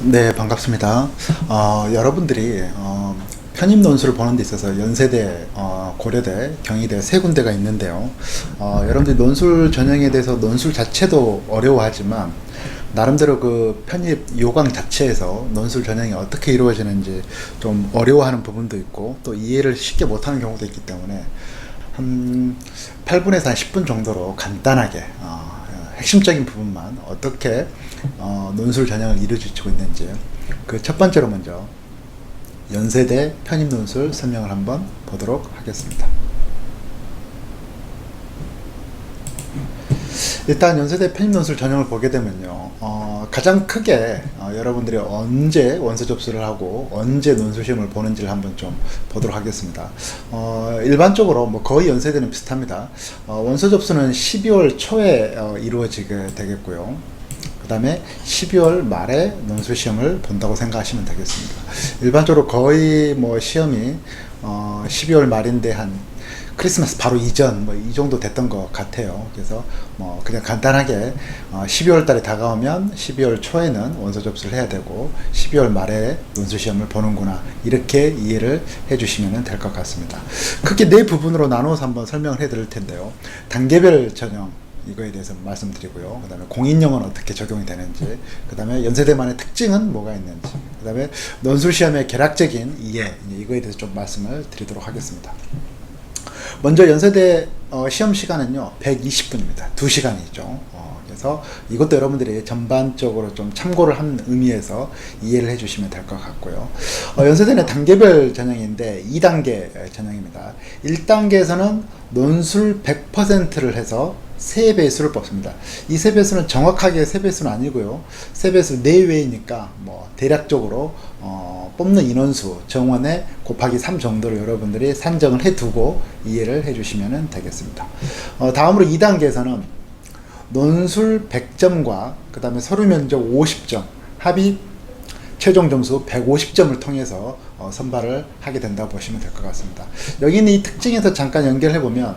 네, 반갑습니다. 여러분들이 편입 논술을 보는 데 있어서 연세대, 고려대, 경희대 세 군데가 있는데요. 여러분들이 논술 전형에 대해서 논술 자체도 어려워하지만 나름대로 그 편입 요강 자체에서 논술 전형이 어떻게 이루어지는지 좀 어려워하는 부분도 있고 또 이해를 쉽게 못하는 경우도 있기 때문에 한 8분에서 한 10분 정도로 간단하게 핵심적인 부분만 어떻게 논술 전형을 이루어지고 있는지 그 첫 번째로 먼저 연세대 편입 논술 설명을 한번 보도록 하겠습니다. 일단 연세대 편입 논술 전형을 보게 되면요, 가장 크게 여러분들이 언제 원서 접수를 하고 언제 논술 시험을 보는지를 한번 좀 보도록 하겠습니다. 일반적으로 뭐 거의 연세대는 비슷합니다. 원서 접수는 12월 초에 이루어지게 되겠고요. 그 다음에 12월 말에 논술 시험을 본다고 생각하시면 되겠습니다. 일반적으로 거의 뭐 시험이 12월 말인데 한 크리스마스 바로 이전 뭐 이 정도 됐던 것 같아요. 그래서 뭐 그냥 간단하게 12월 달에 다가오면 12월 초에는 원서 접수를 해야 되고 12월 말에 논술 시험을 보는구나, 이렇게 이해를 해주시면 될 것 같습니다. 크게 네 부분으로 나눠서 한번 설명을 해드릴 텐데요. 단계별 전형, 이거에 대해서 말씀드리고요. 그 다음에 공인영어는 어떻게 적용이 되는지, 그 다음에 연세대만의 특징은 뭐가 있는지, 그 다음에 논술 시험의 개략적인 이해, 이거에 대해서 좀 말씀을 드리도록 하겠습니다. 먼저 연세대 시험 시간은요 120분입니다. 2시간이죠. 그래서 이것도 여러분들이 전반적으로 좀 참고를 한 의미에서 이해를 해주시면 될 것 같고요. 연세대는 단계별 전형인데 2단계 전형입니다. 1단계에서는 논술 100%를 해서 세배수를 뽑습니다. 이 세배수는 정확하게 세배수는 아니고요. 세배수 내외이니까 뭐 대략적으로 뽑는 인원수 정원에 곱하기 3 정도를 여러분들이 산정을 해두고 이해를 해주시면 되겠습니다. 다음으로 2단계에서는 논술 100점과 그 다음에 서류 면접 50점, 합의 최종 점수 150점을 통해서 선발을 하게 된다고 보시면 될 것 같습니다. 여기 있는 이 특징에서 잠깐 연결해보면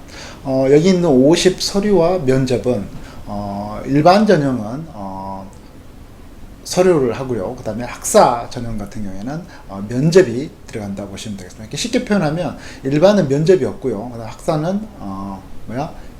여기 있는 50 서류와 면접은 일반 전형은 서류를 하고요. 그 다음에 학사 전형 같은 경우에는 면접이 들어간다고 보시면 되겠습니다. 이렇게 쉽게 표현하면 일반은 면접이 없고요. 학사는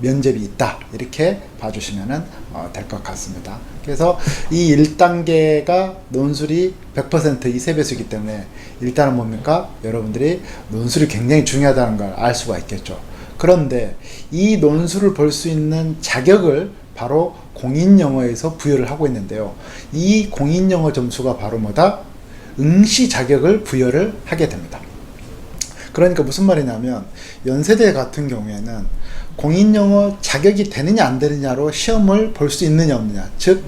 면접이 있다, 이렇게 봐주시면 될 것 같습니다. 그래서 이 1단계가 논술이 100% 이 세배수이기 때문에 일단은 뭡니까? 여러분들이 논술이 굉장히 중요하다는 걸 알 수가 있겠죠. 그런데 이 논술을 볼 수 있는 자격을 바로 공인영어에서 부여를 하고 있는데요. 이 공인영어 점수가 바로 뭐다? 응시 자격을 부여를 하게 됩니다. 그러니까 무슨 말이냐면 연세대 같은 경우에는 공인영어 자격이 되느냐 안 되느냐로 시험을 볼 수 있느냐 없느냐, 즉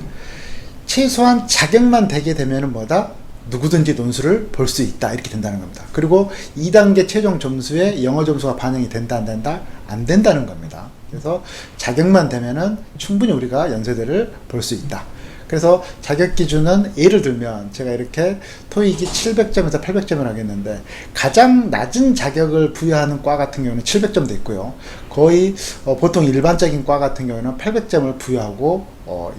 최소한 자격만 되게 되면은 뭐다? 누구든지 논술을 볼 수 있다, 이렇게 된다는 겁니다. 그리고 2단계 최종 점수에 영어 점수가 반영이 된다 안 된다? 안 된다는 겁니다. 그래서 자격만 되면은 충분히 우리가 연세대를 볼 수 있다. 그래서 자격 기준은 예를 들면 제가 이렇게 토익이 700점에서 800점을 하겠는데 가장 낮은 자격을 부여하는 과 같은 경우는 700점도 있고요. 거의 보통 일반적인 과 같은 경우는 800점을 부여하고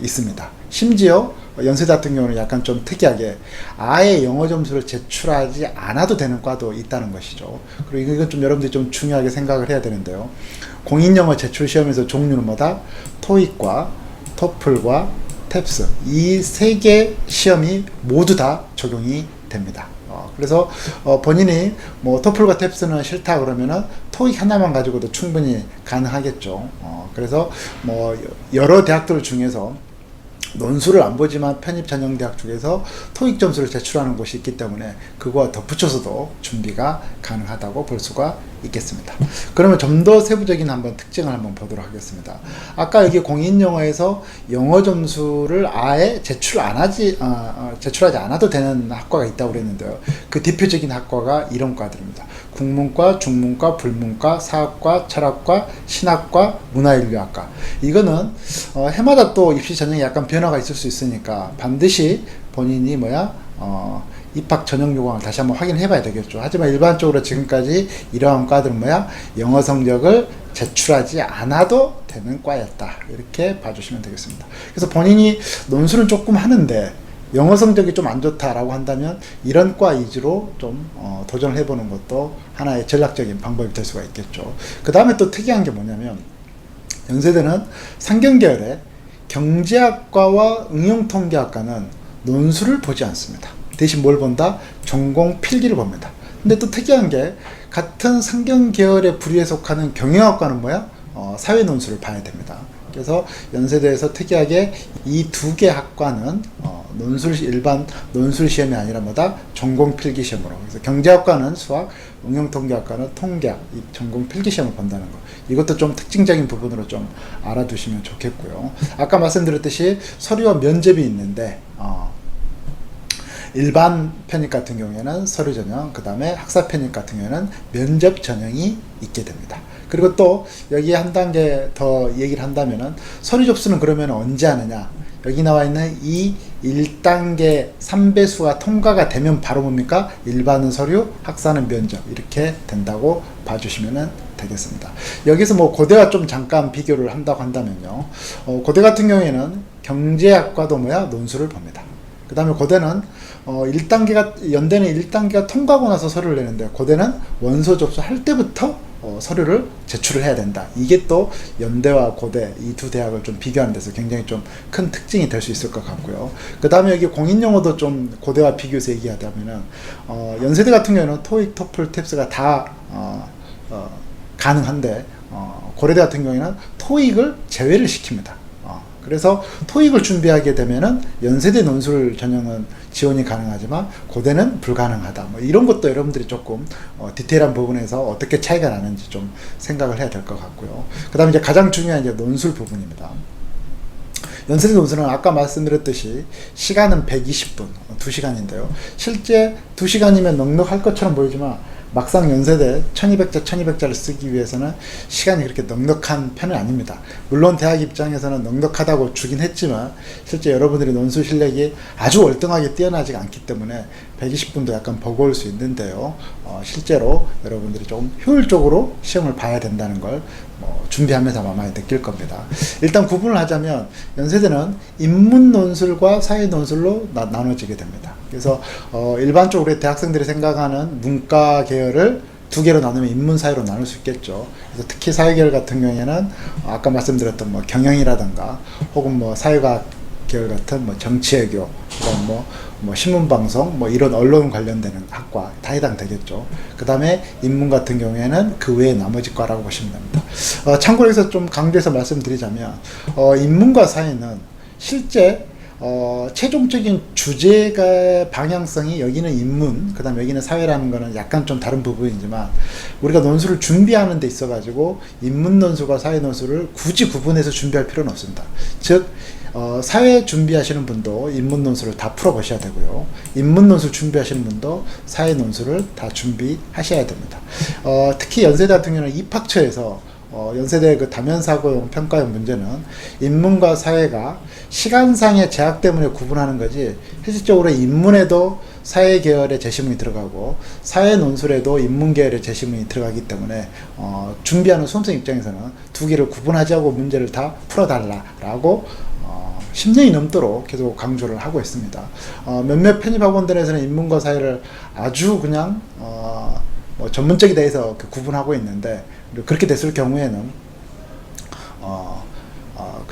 있습니다. 심지어 연세대 같은 경우는 약간 좀 특이하게 아예 영어 점수를 제출하지 않아도 되는 과도 있다는 것이죠. 그리고 이건 좀 여러분들이 좀 중요하게 생각을 해야 되는데요. 공인영어 제출 시험에서 종류는 뭐다? 토익과 토플과 탭스, 이 세 개 시험이 모두 다 적용이 됩니다. 그래서 본인이 뭐 토플과 탭스는 싫다 그러면은 토익 하나만 가지고도 충분히 가능하겠죠. 그래서 뭐 여러 대학들 중에서 논술을 안 보지만 편입 전형 대학 중에서 토익 점수를 제출하는 곳이 있기 때문에 그거와 덧붙여서도 준비가 가능하다고 볼 수가 있겠습니다. 그러면 좀 더 세부적인 한번 특징을 한번 보도록 하겠습니다. 아까 여기 공인영어에서 영어 점수를 아예 제출하지 않아도 되는 학과가 있다고 그랬는데요. 그 대표적인 학과가 이런 과들입니다. 국문과, 중문과, 불문과, 사학과, 철학과, 신학과, 문화인류학과. 이거는 해마다 또 입시 전형이 약간 변화가 있을 수 있으니까 반드시 본인이 입학 전형 요강을 다시 한번 확인해 봐야 되겠죠. 하지만 일반적으로 지금까지 이러한 과들은 영어 성적을 제출하지 않아도 되는 과였다, 이렇게 봐주시면 되겠습니다. 그래서 본인이 논술은 조금 하는데 영어 성적이 좀 안 좋다라고 한다면 이런 과 위주로 좀 도전을 해보는 것도 하나의 전략적인 방법이 될 수가 있겠죠. 그 다음에 또 특이한 게 뭐냐면 연세대는 상경계열의 경제학과와 응용통계학과는 논술을 보지 않습니다. 대신 뭘 본다? 전공 필기를 봅니다. 근데 또 특이한 게 같은 상경계열의 부류에 속하는 경영학과는 뭐야? 사회 논술을 봐야 됩니다. 그래서 연세대에서 특이하게 이 두 개 학과는 일반 논술 시험이 아니라 뭐다? 전공 필기 시험으로. 그래서 경제학과는 수학, 응용통계학과는 통계학, 이 전공 필기 시험을 본다는 거. 이것도 좀 특징적인 부분으로 좀 알아두시면 좋겠고요. 아까 말씀드렸듯이 서류와 면접이 있는데 일반 편입 같은 경우에는 서류 전형, 그 다음에 학사 편입 같은 경우에는 면접 전형이 있게 됩니다. 그리고 또 여기 한 단계 더 얘기를 한다면은 서류 접수는 그러면 언제 하느냐? 여기 나와 있는 이 1단계 3배수가 통과가 되면 바로 뭡니까? 일반은 서류, 학사는 면접 이렇게 된다고 봐주시면 되겠습니다. 여기서 뭐 고대와 좀 잠깐 비교를 한다고 한다면요. 고대 같은 경우에는 경제학과도 뭐야? 논술을 봅니다. 그 다음에 고대는 1단계가 연대는 1단계가 통과하고 나서 서류를 내는데 고대는 원서 접수할 때부터 서류를 제출을 해야 된다. 이게 또 연대와 고대 이 두 대학을 좀 비교하는 데서 굉장히 좀 큰 특징이 될 수 있을 것 같고요. 그 다음에 여기 공인용어도 좀 고대와 비교해서 얘기하자면은 연세대 같은 경우는 토익, 토플, 탭스가 다 가능한데 고려대 같은 경우에는 토익을 제외를 시킵니다. 그래서 토익을 준비하게 되면은 연세대 논술 전형은 지원이 가능하지만 고대는 불가능하다. 뭐 이런 것도 여러분들이 조금 디테일한 부분에서 어떻게 차이가 나는지 좀 생각을 해야 될 것 같고요. 그 다음에 이제 가장 중요한 이제 논술 부분입니다. 연세대 논술은 아까 말씀드렸듯이 시간은 120분, 2시간인데요. 실제 2시간이면 넉넉할 것처럼 보이지만 막상 연세대 1200자를 쓰기 위해서는 시간이 그렇게 넉넉한 편은 아닙니다. 물론 대학 입장에서는 넉넉하다고 주긴 했지만 실제 여러분들이 논술 실력이 아주 월등하게 뛰어나지 않기 때문에 120분도 약간 버거울 수 있는데요. 실제로 여러분들이 조금 효율적으로 시험을 봐야 된다는 걸 준비하면서 아마 많이 느낄 겁니다. 일단 구분을 하자면 연세대는 인문 논술과 사회 논술로 나눠지게 됩니다. 그래서 일반적으로 우리 대학생들이 생각하는 문과 계열을 두 개로 나누면 인문 사회로 나눌 수 있겠죠. 그래서 특히 사회 계열 같은 경우에는 아까 말씀드렸던 뭐 경영이라든가 혹은 뭐 사회과학 계열 같은 뭐 정치외교, 그다음 뭐 신문방송, 뭐 이런 언론 관련되는 학과 다 해당되겠죠. 그 다음에 인문 같은 경우에는 그 외에 나머지 과라고 보시면 됩니다. 참고로 해서 좀 강조해서 말씀드리자면 인문과 사회는 실제 최종적인 주제가 방향성이 여기는 인문, 그 다음 여기는 사회라는 거는 약간 좀 다른 부분이지만 우리가 논술을 준비하는 데 있어 가지고 인문 논술과 사회 논술을 굳이 구분해서 준비할 필요는 없습니다. 즉 사회 준비하시는 분도 인문 논술을 다 풀어보셔야 되고요. 인문 논술 준비하시는 분도 사회 논술을 다 준비하셔야 됩니다. 특히 연세대 같은 경우는 입학처에서 연세대 그 다면사고용 평가용 문제는 인문과 사회가 시간상의 제약 때문에 구분하는 거지 실질적으로 인문에도 사회 계열의 제시문이 들어가고 사회 논술에도 인문 계열의 제시문이 들어가기 때문에 준비하는 수험생 입장에서는 두 개를 구분하지 않고 문제를 다 풀어달라라고 10년이 넘도록 계속 강조를 하고 있습니다. 몇몇 편입학원들에서는 인문과 사회를 아주 그냥 전문적이다 해서 구분하고 있는데 그렇게 됐을 경우에는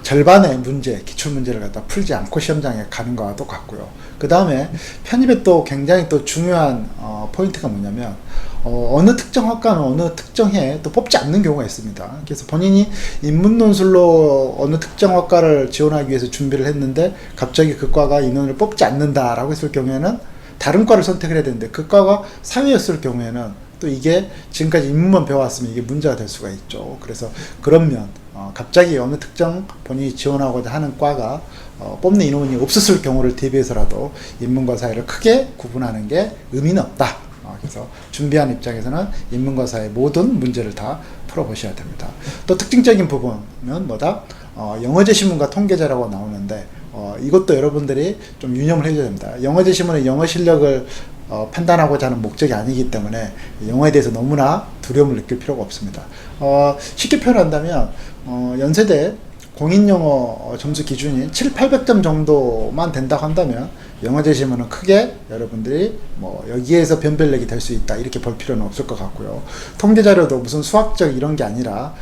절반의 문제, 기출문제를 갖다 풀지 않고 시험장에 가는 거와 똑같고요. 그 다음에 편입에 또 굉장히 또 중요한 포인트가 뭐냐면 어느 특정 학과는 어느 특정 해에 또 뽑지 않는 경우가 있습니다. 그래서 본인이 인문논술로 어느 특정 학과를 지원하기 위해서 준비를 했는데 갑자기 그 과가 인원을 뽑지 않는다라고 했을 경우에는 다른 과를 선택을 해야 되는데 그 과가 사회였을 경우에는 또 이게 지금까지 인문만 배워왔으면 이게 문제가 될 수가 있죠. 그래서 그러면 갑자기 어느 특정 본인이 지원하고자 하는 과가 뽑는 인원이 없었을 경우를 대비해서라도 인문과 사회를 크게 구분하는 게 의미는 없다. 그래서 준비한 입장에서는 인문과 사회 모든 문제를 다 풀어보셔야 됩니다. 또 특징적인 부분은 뭐다? 영어 제시문과 통계자라고 나오는데 이것도 여러분들이 좀 유념을 해줘야 됩니다. 영어 제시문은 영어 실력을 판단하고자 하는 목적이 아니기 때문에 영어에 대해서 너무나 두려움을 느낄 필요가 없습니다. 쉽게 표현한다면 연세대 공인영어 점수 기준이 700, 800점 정도만 된다고 한다면 영어 제시문은 크게 여러분들이 뭐 여기에서 변별력이 될 수 있다 이렇게 볼 필요는 없을 것 같고요. 통계 자료도 무슨 수학적 이런 게 아니라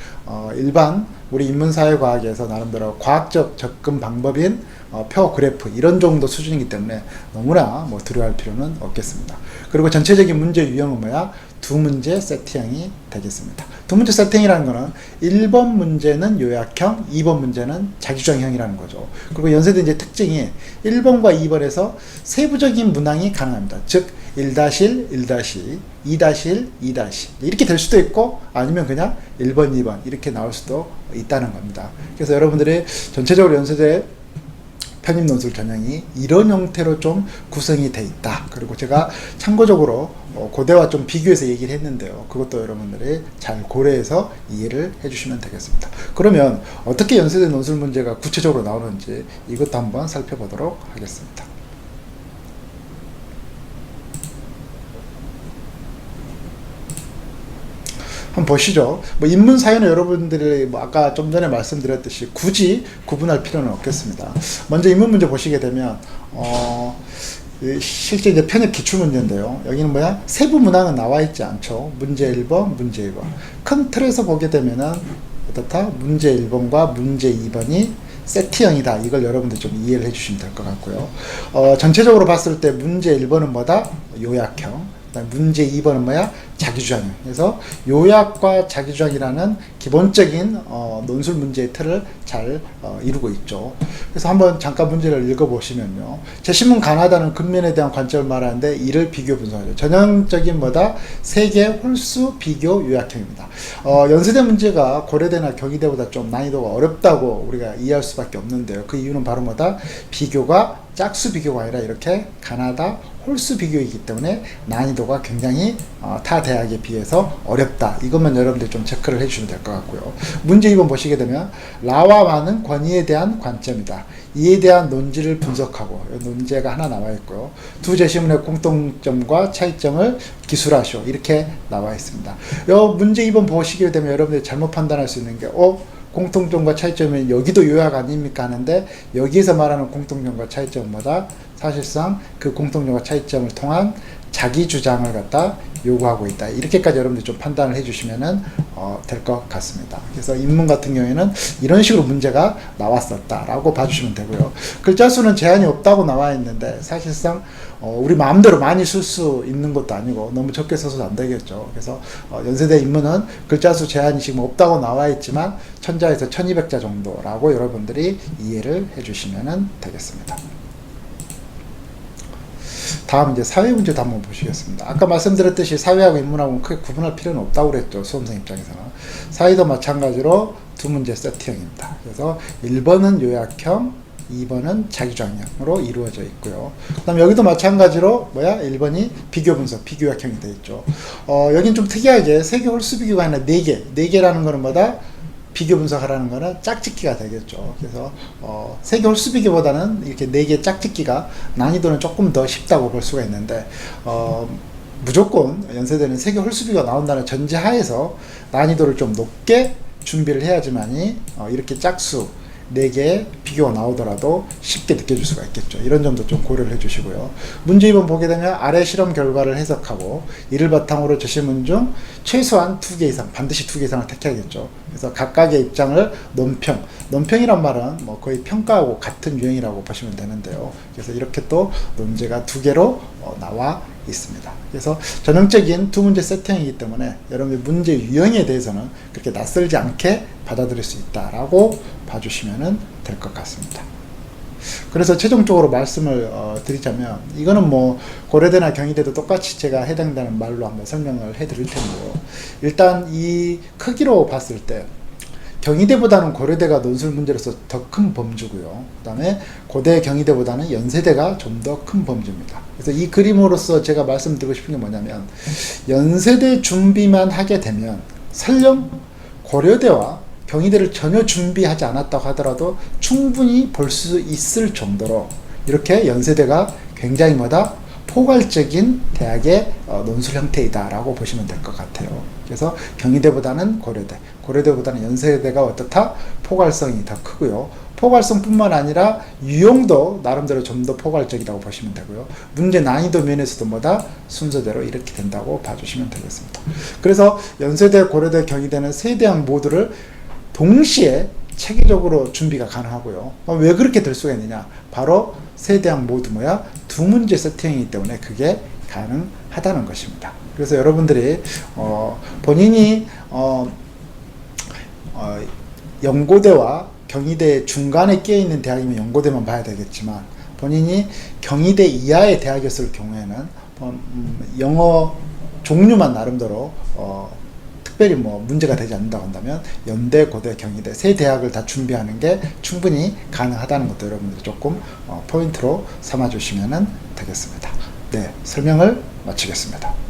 일반 우리 인문사회과학에서 나름대로 과학적 접근 방법인 표 그래프 이런 정도 수준이기 때문에 너무나 뭐 두려워할 필요는 없겠습니다. 그리고 전체적인 문제 유형은 뭐야? 두 문제 세트형이 되겠습니다. 두 문제 세팅이라는 거는 1번 문제는 요약형, 2번 문제는 자기주장형이라는 거죠. 그리고 연세대 이제 특징이 1번과 2번에서 세부적인 문항이 가능합니다. 즉 1-1, 1-2, 2-1, 2-2 이렇게 될 수도 있고 아니면 그냥 1번, 2번 이렇게 나올 수도 있다는 겁니다. 그래서 여러분들이 전체적으로 연세대 편입 논술 전형이 이런 형태로 좀 구성이 돼 있다. 그리고 제가 참고적으로 고대와 좀 비교해서 얘기를 했는데요. 그것도 여러분들이 잘 고려해서 이해를 해주시면 되겠습니다. 그러면 어떻게 연세대 논술 문제가 구체적으로 나오는지 이것도 한번 살펴보도록 하겠습니다. 한번 보시죠. 뭐 인문사회는 여러분들이 뭐 아까 좀 전에 말씀드렸듯이 굳이 구분할 필요는 없겠습니다. 먼저 인문 문제 보시게 되면 실제 이제 편입 기출문제인데요. 여기는 뭐야? 세부 문항은 나와 있지 않죠. 문제 1번, 문제 2번. 큰 틀에서 보게 되면은 어떻다? 문제 1번과 문제 2번이 세트형이다. 이걸 여러분들 좀 이해를 해주시면 될 것 같고요. 전체적으로 봤을 때 문제 1번은 뭐다? 요약형. 문제 2번은 뭐야? 자기주장형. 그래서 요약과 자기주장이라는 기본적인 논술 문제의 틀을 잘 이루고 있죠. 그래서 한번 잠깐 문제를 읽어보시면요. 제시문 가나다는 근면에 대한 관점을 말하는데 이를 비교 분석하죠. 전형적인 뭐다? 세계 홀수 비교 요약형입니다. 연세대 문제가 고려대나 경희대보다 좀 난이도가 어렵다고 우리가 이해할 수밖에 없는데요. 그 이유는 바로 뭐다? 비교가 짝수 비교가 아니라 이렇게 가나다 홀수 비교이기 때문에 난이도가 굉장히 타 대학에 비해서 어렵다. 이것만 여러분들 좀 체크를 해주시면 될 것 같고요. 문제 2번 보시게 되면 라와 마는 권위에 대한 관점이다. 이에 대한 논지를 분석하고 논제가 하나 나와 있고요. 두 제시문의 공통점과 차이점을 기술하시오. 이렇게 나와 있습니다. 이 문제 2번 보시게 되면 여러분들이 잘못 판단할 수 있는 게 공통점과 차이점은 여기도 요약 아닙니까 하는데 여기에서 말하는 공통점과 차이점은 뭐다? 사실상 그 공통점과 차이점을 통한 자기 주장을 갖다 요구하고 있다. 이렇게까지 여러분들 좀 판단을 해주시면 될 것 같습니다. 그래서 인문 같은 경우에는 이런 식으로 문제가 나왔었다라고 봐주시면 되고요. 글자 수는 제한이 없다고 나와 있는데 사실상 우리 마음대로 많이 쓸 수 있는 것도 아니고 너무 적게 써서도 안 되겠죠. 그래서 연세대 인문은 글자 수 제한이 지금 없다고 나와 있지만 1000자에서 1200자 정도라고 여러분들이 이해를 해주시면 되겠습니다. 다음 이제 사회 문제도 한번 보시겠습니다. 아까 말씀드렸듯이 사회하고 인문하고는 크게 구분할 필요는 없다고 그랬죠. 수험생 입장에서는. 사회도 마찬가지로 두 문제 세트형입니다. 그래서 1번은 요약형, 2번은 자기주장형으로 이루어져 있고요. 그 다음 여기도 마찬가지로 1번이 비교 분석, 비교약형이 되어 있죠. 여긴 좀 특이하게 세개 홀수 비교가 아니라 4개. 4개라는 거는 뭐다? 비교 분석하라는 거는 짝짓기가 되겠죠. 그래서 세개 홀수 비교보다는 이렇게 4개 짝짓기가 난이도는 조금 더 쉽다고 볼 수가 있는데 무조건 연세대는 세개 홀수 비교가 나온다는 전제하에서 난이도를 좀 높게 준비를 해야지만이 이렇게 짝수 4개의 비교가 나오더라도 쉽게 느껴질 수가 있겠죠. 이런 점도 좀 고려를 해주시고요. 문제 2번 보게 되면 아래 실험 결과를 해석하고 이를 바탕으로 제시문 중 최소한 2개 이상, 반드시 2개 이상을 택해야겠죠. 그래서 각각의 입장을 논평, 논평이란 말은 뭐 거의 평가하고 같은 유형이라고 보시면 되는데요. 그래서 이렇게 또 논제가 2개로 나와 있습니다. 그래서 전형적인 두 문제 세팅이기 때문에 여러분의 문제 유형에 대해서는 그렇게 낯설지 않게 받아들일 수 있다라고 봐주시면 될 것 같습니다. 그래서 최종적으로 말씀을 드리자면 이거는 뭐 고려대나 경희대도 똑같이 제가 해당되는 말로 한번 설명을 해드릴 텐데요. 일단 이 크기로 봤을 때 경희대보다는 고려대가 논술 문제로서 더 큰 범주고요. 그 다음에 고대 경희대보다는 연세대가 좀 더 큰 범주입니다. 그래서 이 그림으로서 제가 말씀드리고 싶은 게 뭐냐면 연세대 준비만 하게 되면 설령 고려대와 경희대를 전혀 준비하지 않았다고 하더라도 충분히 볼 수 있을 정도로 이렇게 연세대가 굉장히 포괄적인 대학의 논술 형태이다 라고 보시면 될 것 같아요. 그래서 경희대보다는 고려대, 고려대보다는 연세대가 어떻다? 포괄성이 더 크고요. 포괄성뿐만 아니라 유형도 나름대로 좀 더 포괄적이라고 보시면 되고요. 문제 난이도 면에서도 뭐다 순서대로 이렇게 된다고 봐주시면 되겠습니다. 그래서 연세대, 고려대, 경희대는 세 대학 모두를 동시에 체계적으로 준비가 가능하고요. 왜 그렇게 될 수가 있느냐? 바로 세 대학 모두 뭐야? 두 문제 세팅이기 때문에 그게 가능하다는 것입니다. 그래서 여러분들이 본인이 연고대와 경희대 중간에 끼어있는 대학이면 연고대만 봐야 되겠지만 본인이 경희대 이하의 대학이었을 경우에는 영어 종류만 나름대로 특별히 뭐 문제가 되지 않는다고 한다면 연대, 고대, 경희대 세 대학을 다 준비하는 게 충분히 가능하다는 것도 여러분들이 조금 포인트로 삼아 주시면 되겠습니다. 네, 설명을 마치겠습니다.